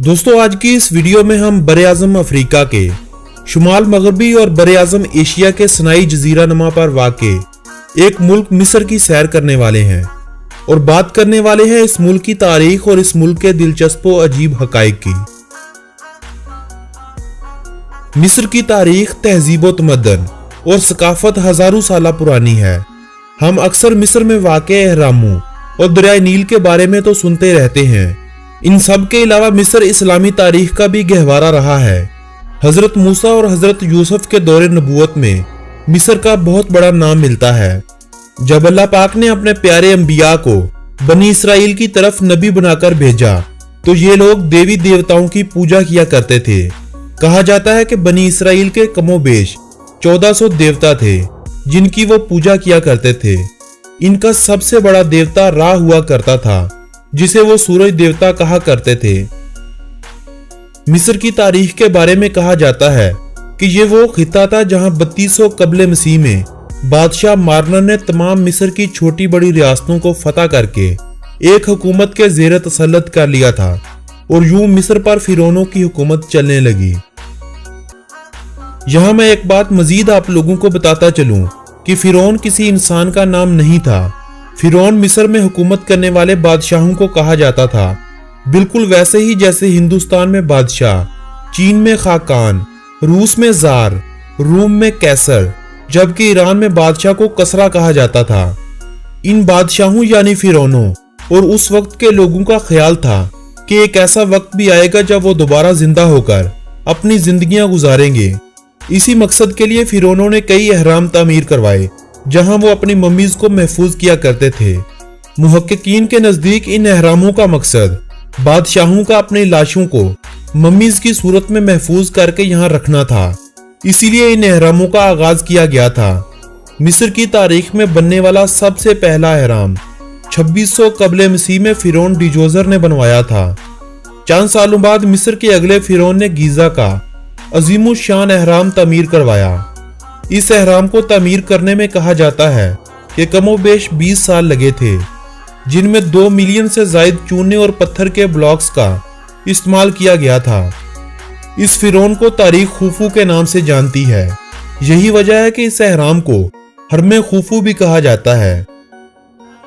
दोस्तों आज की इस वीडियो में हम बर-ए-आज़म अफ्रीका के शुमाल मगरबी और बर-ए-आज़म एशिया के सनाई जजीरा नुमा पर वाक़े एक मुल्क मिस्र की सैर करने वाले हैं और बात करने वाले हैं इस मुल्क की तारीख और इस मुल्क के दिलचस्प और अजीब हकाइक की। मिस्र की तारीख, तहजीब व तमद्दन और सकाफत हजारों साल पुरानी है। हम अक्सर मिस्र में वाक़े अहरामों और दरियाए नील के बारे में तो सुनते रहते हैं। इन सब के अलावा मिस्र इस्लामी तारीख का भी गहवारा रहा है। हजरत मूसा और हजरत यूसुफ के दौरे नबूवत में मिस्र का बहुत बड़ा नाम मिलता है। जब अल्लाह पाक ने अपने प्यारे अंबिया को बनी इसराइल की तरफ नबी बनाकर भेजा तो ये लोग देवी देवताओं की पूजा किया करते थे। कहा जाता है कि बनी इसराइल के कमोबेश 1400 देवता थे जिनकी वो पूजा किया करते थे। इनका सबसे बड़ा देवता रा हुआ करता था जिसे वो सूरज देवता कहा करते थे। मिस्र की तारीख के बारे में कहा जाता है कि ये वो खिता था जहां 3200 कबले मसीह में बादशाह मारनर ने तमाम मिस्र की छोटी बड़ी रियासतों को फतह करके एक हुकूमत के ज़ेर तसल्लुत कर लिया था और यूं मिस्र पर फिरौनों की हुकूमत चलने लगी। यहां मैं एक बात मजीद आप लोगों को बताता चलूं कि फिरौन किसी इंसान का नाम नहीं था। फिरौन मिस्र में हुकूमत करने वाले बादशाहों को कहा जाता था, बिल्कुल वैसे ही जैसे हिंदुस्तान में बादशाह, चीन में खाकान, रूस में जार, रोम में कैसर, जबकि ईरान में बादशाह को कसरा कहा जाता था। इन बादशाहों यानी फिरौनों और उस वक्त के लोगों का ख्याल था कि एक ऐसा वक्त भी आएगा जब वो दोबारा जिंदा होकर अपनी जिंदगियां गुजारेंगे। इसी मकसद के लिए फिरौनों ने कई अहराम तामीर करवाए जहां वो अपनी मम्मीज को महफूज किया करते थे। मुहक्किकीन के नजदीक इन अहरामों का मकसद बादशाहों का अपनी लाशों को मम्मीज की सूरत में महफूज करके यहाँ रखना था। इसीलिए इन अहरामों का आगाज किया गया था। मिस्र की तारीख में बनने वाला सबसे पहला अहराम 2600 कबले मसीह में फिरौन डिजोजर ने बनवाया था। चंद सालों बाद मिस्र के अगले फिरौन ने गीजा का अजीमुल शान अहराम तामीर करवाया। इस अहराम को तामीर करने में कहा जाता है कि कमोबेश 20 साल लगे थे, जिनमें 2 मिलियन से ज्यादा चूने और पत्थर के ब्लॉक्स का इस्तेमाल किया गया था। इस फिरौन को तारीख खूफू के नाम से जानती है। यही वजह है कि इस अहराम को हरमे खूफू भी कहा जाता है।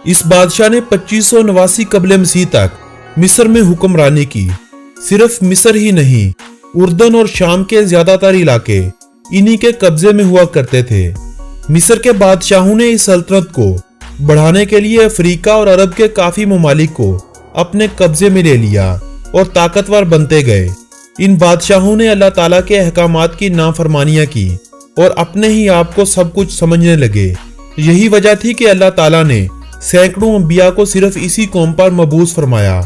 इस बादशाह ने 2589 कबले मसीह तक मिस्र में हुक्मरानी की। सिर्फ मिस्र ही नहीं, उर्दन और शाम के ज्यादातर इलाके इन्हीं के कब्जे में हुआ करते थे। मिस्र के बादशाहों ने इस सल्तनत को बढ़ाने के लिए अफ्रीका और अरब के काफी ममालिक को अपने कब्जे में ले लिया और ताकतवर बनते गए। इन बादशाहों ने अल्लाह ताला के अहकामात की नाफरमानियां की और अपने ही आप को सब कुछ समझने लगे। यही वजह थी कि अल्लाह ताला ने सैकड़ों अंबिया को सिर्फ इसी कौम पर मबूस फरमाया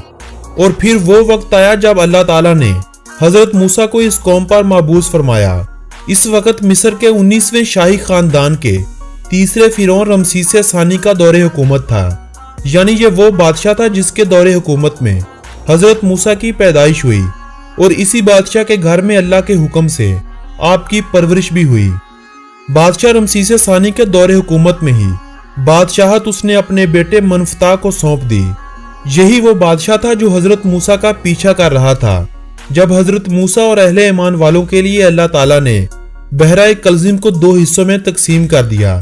और फिर वो वक्त आया जब अल्लाह ताला ने हजरत मूसा को इस कौम पर मबूस फरमाया। इस वक्त मिस्र के 19वें शाही खानदान के तीसरे फिरौन रमसीस सानी का दौरे हुकूमत था। यानी ये वो बादशाह था जिसके दौरे हुकूमत में हजरत मूसा की पैदाइश हुई और इसी बादशाह के घर में अल्लाह के हुक्म से आपकी परवरिश भी हुई। बादशाह रमसीस सानी के दौरे हुकूमत में ही बादशाहत उसने अपने बेटे मनफता को सौंप दी। यही वो बादशाह था जो हजरत मूसा का पीछा कर रहा था जब हजरत मूसा और अहले ईमान वालों के लिए अल्लाह ताला ने बहराए कलजिम को 2 हिस्सों में तकसीम कर दिया।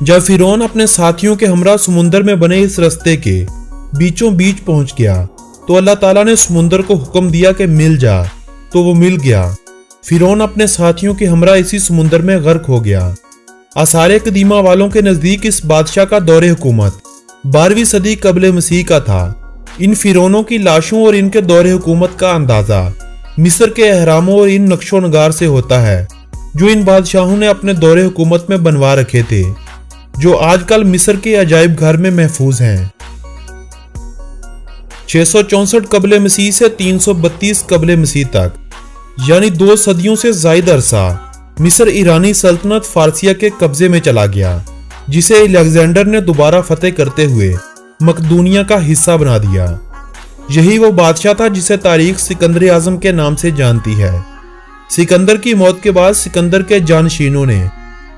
जब फिरौन अपने साथियों के हमरा समुंदर में बने इस रास्ते के बीचों बीच पहुंच गया तो अल्लाह ताला ने समुंदर को हुक्म दिया कि मिल जा, तो वो मिल गया। फिरौन अपने साथियों के हमरा इसी समुंदर में गर्क हो गया। आसारे कदीमा वालों के नजदीक इस बादशाह का दौरे हुकूमत 12वीं सदी कबले मसीह का था। इन फिरौनों की लाशों और इनके दौरे हुकूमत का अंदाजा मिस्र के अहरामों और इन नक्शो नगार से होता है जो इन बादशाहों ने अपने दौरे हुकूमत में बनवा रखे थे, जो आजकल मिस्र के अजायब घर में महफूज हैं। 664 कबले मसीह से 332 कबले मसीह तक यानी 2 सदियों से ज्यादा अरसा मिस्र ईरानी सल्तनत फारसिया के कब्जे में चला गया, जिसे अलेक्जेंडर ने दोबारा फतेह करते हुए मकदूनिया का हिस्सा बना दिया। यही वो बादशाह था जिसे तारीख सिकंदर आजम के नाम से जानती है। सिकंदर की मौत के बाद सिकंदर के जानशीनों ने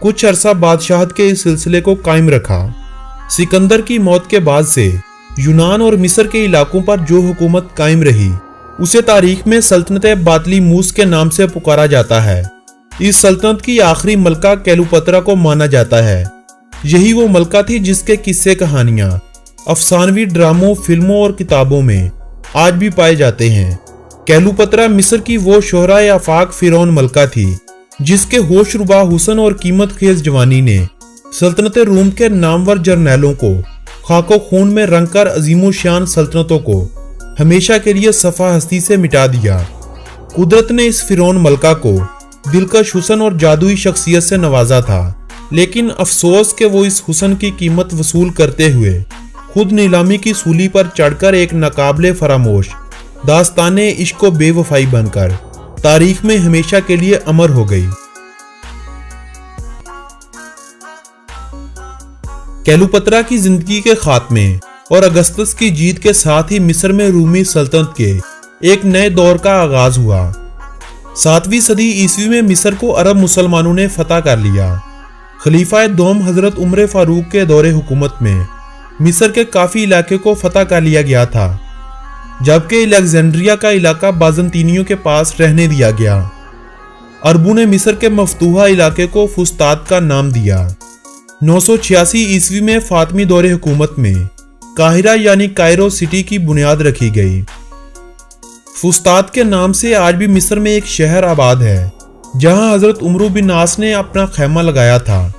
कुछ अरसा बादशाहत के इस सिलसिले को कायम रखा। सिकंदर की मौत के बाद से यूनान और मिस्र के इलाकों पर जो हुकूमत कायम रही उसे तारीख में सल्तनत बातली मूस के नाम से पुकारा जाता है। इस सल्तनत की आखिरी मलका केलुपत्रा को माना जाता है। यही वो मलका थी जिसके किस्से कहानियां अफसानवी ड्रामों, फिल्मों और किताबों में आज भी पाए जाते हैं। केलुपत्रा मिस्र की वो शोहराए आफाक फिरौन मलका थी जिसके होशरुबा हुस्न और कीमत खेज जवानी ने सल्तनत रूम के नामवर जर्नैलों को खाको खून में रंगकर अजीमो शान सल्तनतों को हमेशा के लिए सफा हस्ती से मिटा दिया। कुदरत ने इस फिरौन मलका को दिलकश हुस्न और जादुई शख्सियत से नवाजा था, लेकिन अफसोस कि वो इस हुस्न की कीमत वसूल करते हुए खुद नीलामी की सूली पर चढ़कर एक नाकाबिले फरामोश दास्ताने इश्क व बेवफाई बनकर तारीख में हमेशा के लिए अमर हो गई। केलुपत्रा की जिंदगी के खात्मे और अगस्तस की जीत के साथ ही मिस्र में रूमी सल्तनत के एक नए दौर का आगाज हुआ। 7वीं सदी ईस्वी में मिस्र को अरब मुसलमानों ने फतह कर लिया। खलीफा दोम हजरत उमर फारूक के दौरे हुकूमत में मिस्र के काफी इलाके को फतह कर लिया गया था, जबकि अलेक्जेंड्रिया का इलाका बाज़ंतीनियों के पास रहने दिया गया। अरबों ने मिस्र के मफतूहा इलाके को फुस्तात का नाम दिया। 986 ईस्वी में फातमी दौरे हुकूमत में काहिरा यानी कायरो सिटी की बुनियाद रखी गई। फुस्तात के नाम से आज भी मिस्र में एक शहर आबाद है जहां हजरत उमर बिन नास ने अपना खैमा लगाया था।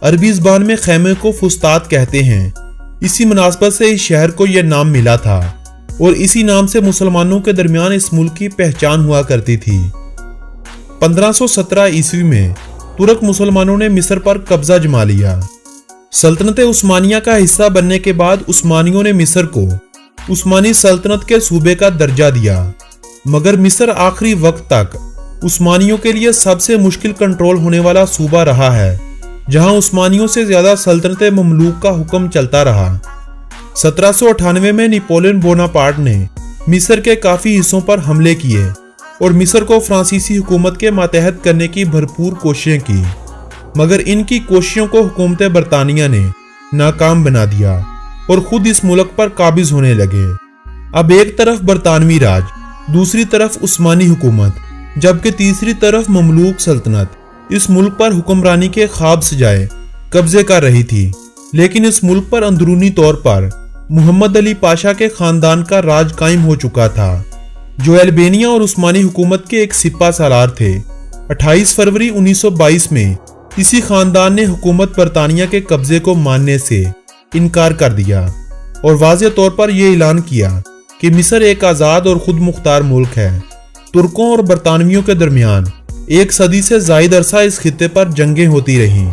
अरबी ज़बान में खैमे को फुस्तात कहते हैं। इसी मुनासबत से इस शहर को यह नाम मिला था और इसी नाम से मुसलमानों के दरमियान इस मुल्क की पहचान हुआ करती थी। 1517 ईस्वी में तुर्क मुसलमानों ने मिस्र पर कब्जा जमा लिया। सल्तनत उस्मानिया का हिस्सा बनने के बाद उस्मानियों ने मिस्र को उस्मानी सल्तनत के सूबे का दर्जा दिया, मगर मिस्र आखिरी वक्त तक उस्मानियों के लिए सबसे मुश्किल कंट्रोल होने वाला सूबा रहा है, जहां उस्मानियों से ज्यादा सल्तनत ममलूक का हुक्म चलता रहा। 1798 में नेपोलियन बोनापार्ट ने मिस्र के काफी हिस्सों पर हमले किए और मिस्र को फ्रांसीसी हुकूमत के मातहत करने की भरपूर कोशिशें की, मगर इनकी कोशिशों को हुकूमत बरतानिया ने नाकाम बना दिया और खुद इस मुल्क पर काबिज होने लगे। अब एक तरफ बरतानवी राज, दूसरी तरफ उस्मानी हुकूमत, जबकि तीसरी तरफ ममलूक सल्तनत इस मुल्क पर हुक्मरानी के ख्वाब सजाए कब्जे कर रही थी। लेकिन इस मुल्क पर अंदरूनी तौर पर मोहम्मद अली पाशा के खानदान का राज कायम हो चुका था, जो अल्बेनिया और उस्मानी हुकूमत के एक सिपा सालार थे। 28 फरवरी 1922 में इसी खानदान ने हुकूमत बरतानिया के कब्जे को मानने से इनकार कर दिया और वाज़ेह तौर पर यह ऐलान किया कि मिस्र एक आज़ाद और खुद मुख्तार मुल्क है। तुर्कों और बरतानवियों के दरमियान एक सदी से ज़ायद अरसा इस खित्ते पर जंगें होती रहीं।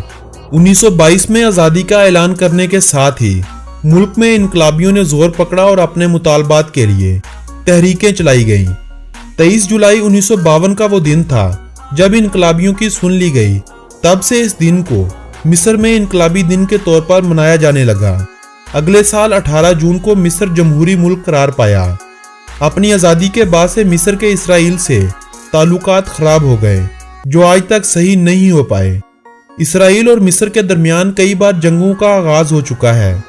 1922 में आज़ादी का ऐलान करने के साथ ही मुल्क में इनकलाबियों ने जोर पकड़ा और अपने मुतालबात के लिए तहरीकें चलाई गईं। 23 जुलाई 1952 का वो दिन था जब इनकलाबियों की सुन ली गई। तब से इस दिन को मिस्र में इनकलाबी दिन के तौर पर मनाया जाने लगा। अगले साल 18 जून को मिस्र जमहूरी मुल्क करार पाया। अपनी आज़ादी के बाद से मिस्र के इसराइल से ताल्लुकात खराब हो गए, जो आज तक सही नहीं हो पाए। इसराइल और मिस्र के दरमियान कई बार जंगों का आगाज हो चुका है।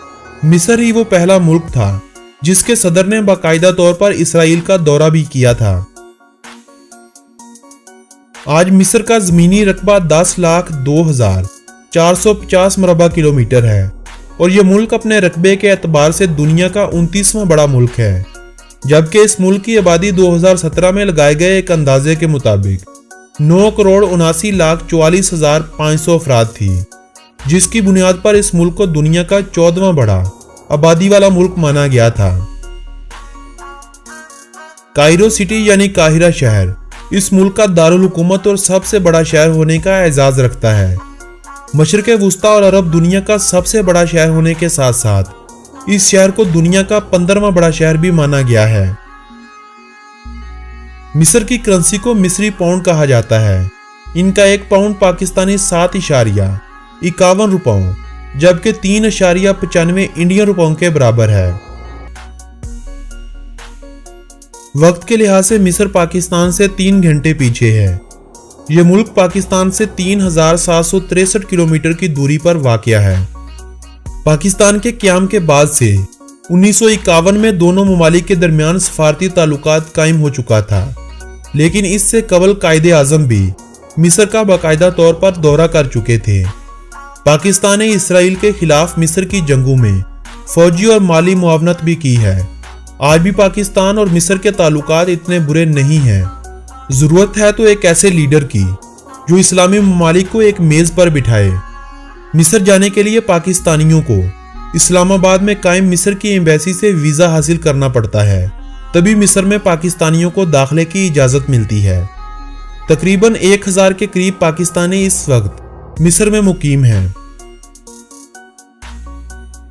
मिस्र ही वो पहला मुल्क था जिसके सदर ने बाकायदा तौर पर इसराइल का दौरा भी किया था। आज मिस्र का जमीनी रकबा 10,02,450 मरबा किलोमीटर है और यह मुल्क अपने रकबे के एतबार से दुनिया का 29वां बड़ा मुल्क है, जबकि इस मुल्क की आबादी 2017 में लगाए गए एक अंदाजे के मुताबिक 9,79,44,500 अफराद थी, जिसकी बुनियाद पर इस मुल्क को दुनिया का 14वां बड़ा आबादी वाला मुल्क माना गया था। कायरो सिटी यानी काहिरा शहर इस मुल्क का दारुल हुकूमत और सबसे बड़ा शहर होने का एजाज रखता है। मशरिक़ वुस्ता और अरब दुनिया का सबसे बड़ा शहर होने के साथ साथ इस शहर को दुनिया का 15वां बड़ा शहर भी माना गया है। मिस्र की करेंसी को मिस्री पाउंड कहा जाता है। इनका एक पाउंड पाकिस्तानी 7.51 रुपयों जबकि 3.95 इंडियन रुपयों के बराबर है। वक्त के लिहाज से मिस्र पाकिस्तान से 3 घंटे पीछे है। यह मुल्क पाकिस्तान से 3,763 किलोमीटर की दूरी पर वाक़या है। पाकिस्तान के क़याम के बाद से 1951 में दोनों ममालिक के दरमियान सफारती ताल्लुकात कायम हो चुका था, लेकिन इससे कबल कायदे आजम भी मिस्र का बाकायदा तौर पर दौरा कर चुके थे। पाकिस्तान ने इसराइल के खिलाफ मिस्र की जंगों में फौजी और माली मुआवनत भी की है। आज भी पाकिस्तान और मिस्र के ताल्लुकात इतने बुरे नहीं हैं। जरूरत है तो एक ऐसे लीडर की जो इस्लामी ममालिक को एक मेज पर बिठाए। मिस्र जाने के लिए पाकिस्तानियों को इस्लामाबाद में कायम मिस्र की एम्बेसी से वीजा हासिल करना पड़ता है, तभी मिस्र में पाकिस्तानियों को दाखिले की इजाजत मिलती है। तकरीबन 1000 के करीब पाकिस्तानी इस वक्त मिस्र में मुकीम हैं।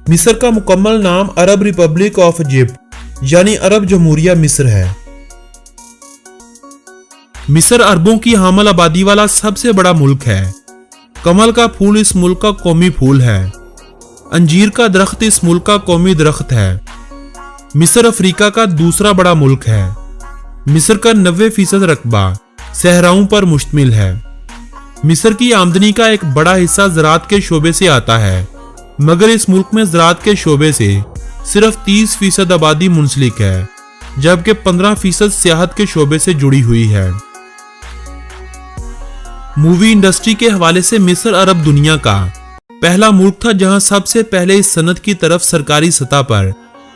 मिस्र का मुकम्मल नाम अरब रिपब्लिक ऑफ इजिप्ट यानी अरब जमहूरिया मिस्र है। मिस्र अरबों की हामल आबादी वाला सबसे बड़ा मुल्क है। कमल का फूल इस मुल्क का कौमी फूल है। अंजीर का दरख्त इस मुल्क का कौमी दरख्त है। मिस्र अफ्रीका का दूसरा बड़ा मुल्क है। मिस्र का 90% रकबा सहराओं पर मुश्तमिल है। मिस्र की आमदनी का एक बड़ा हिस्सा ज़राअत के शोबे से आता है, मगर इस मुल्क में ज़राअत के शोबे से सिर्फ 30% आबादी मुंसलिक है, जबकि 15% सियाहत के शोबे से जुड़ी हुई है। मूवी इंडस्ट्री के हवाले से मिस्र अरब दुनिया का पहला मुल्क था जहां सबसे पहले इस सनत की तरफ सरकारी सतह पर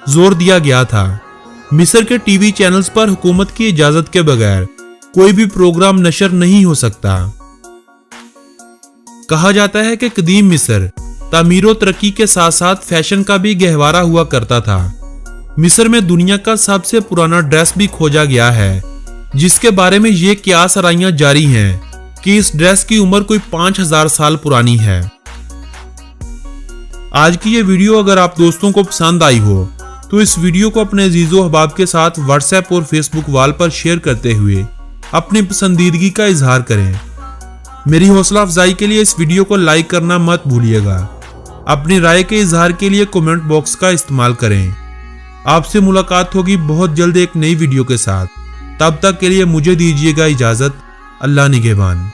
जोर दिया गया था। मिस्र के टीवी चैनल्स पर हुकूमत की इजाजत के बगैर कोई भी प्रोग्राम नशर नहीं हो सकता। कहा जाता है कि कदीम मिस्र तामीर तरक्की के साथ साथ फैशन का भी गहवारा हुआ करता था। मिस्र में दुनिया का सबसे पुराना ड्रेस भी खोजा गया है, जिसके बारे में ये कियास आराइयां जारी हैं कि इस ड्रेस की उम्र कोई 5000 साल पुरानी है। आज की ये वीडियो अगर आप दोस्तों को पसंद आई हो तो इस वीडियो को अपने अजीजों अहबाब के साथ व्हाट्सएप और फेसबुक वॉल पर शेयर करते हुए अपनी पसंदीदगी का इजहार करें। मेरी हौसला अफजाई के लिए इस वीडियो को लाइक करना मत भूलिएगा। अपनी राय के इजहार के लिए कमेंट बॉक्स का इस्तेमाल करें। आपसे मुलाकात होगी बहुत जल्द एक नई वीडियो के साथ। तब तक के लिए मुझे दीजिएगा इजाजत। अल्लाह निगहबान।